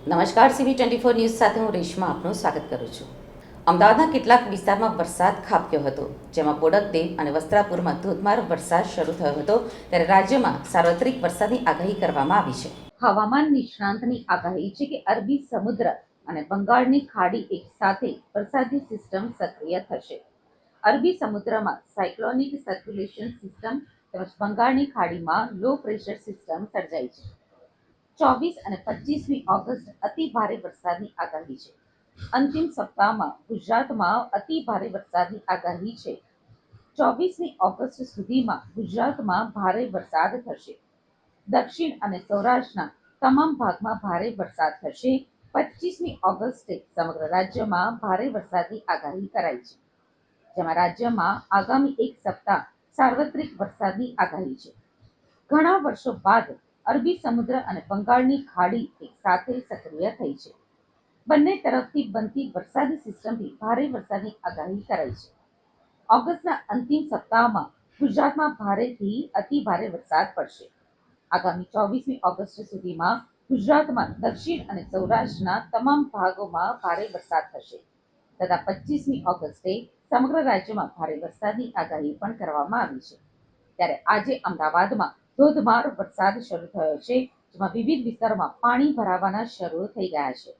નમસ્કાર, CV24 news સાથે હું રેશમા આપનું સ્વાગત કરું છું. અમદાવાદના કેટલાક વિસ્તારમાં વરસાદ ખાબક્યો હતો, જેમાં બોડકદેવ અને વસ્ત્રાપુરમાં ધોધમાર વરસાદ શરૂ થયો હતો. ત્યારે રાજ્યમાં સાર્વત્રિક વરસાદની આગાહી કરવામાં આવી છે. હવામાન નિષ્ણાંતની આગાહી છે કે અરબી સમુદ્ર અને બંગાળની ખાડી એક સાથે વરસાદી સિસ્ટમ સક્રિય થશે. અરબી સમુદ્રમાં સાયક્લોનિક સર્ક્યુલેશન સિસ્ટમ તેમજ બંગાળની ખાડીમાં લો પ્રેશર સિસ્ટમ સર્જાઈ છે. 24 અને 25મી ઓગસ્ટ અતિ ભારે વરસાદની આગાહી છે. અંતિમ સપ્તાહમાં ગુજરાતમાં અતિ ભારે વરસાદની આગાહી છે. 24મી ઓગસ્ટ સુધીમાં ગુજરાતમાં ભારે વરસાદ થશે. દક્ષિણ અને સૌરાષ્ટ્રના તમામ ભાગમાં ભારે વરસાદ થશે. 25મી ઓગસ્ટે સમગ્ર રાજ્યમાં ભારે વરસાદની આગાહી કરાઈ છે, જેમાં રાજ્યમાં આગામી એક સપ્તાહ સાર્વત્રિક વરસાદની આગાહી છે. ઘણા વર્ષો બાદ અરબી સમુદ્ર અને બંગાળની ખાડી એક સાથે સક્રિય થઈ છે. બંને તરફથી બનતી વરસાદી સિસ્ટમથી ભારે વરસાદની આગાહી કરાઈ છે. ઓગસ્ટના અંતિમ સપ્તાહમાં ગુજરાતમાં ભારેથી અતિ ભારે વરસાદ પડશે. આગામી 24મી ઓગસ્ટ સુધીમાં ગુજરાતમાં દક્ષિણ અને સૌરાષ્ટ્રના તમામ ભાગોમાં ભારે વરસાદ થશે તથા 25મી ઓગસ્ટે સમગ્ર રાજ્યમાં ભારે વરસાદની આગાહી પણ કરવામાં આવી છે. ત્યારે આજે અમદાવાદમાં ધોધમાર વરસાદ શરૂ થયો છે, જેમાં વિવિધ વિસ્તારોમાં પાણી ભરાવાના શરૂ થઈ ગયા છે.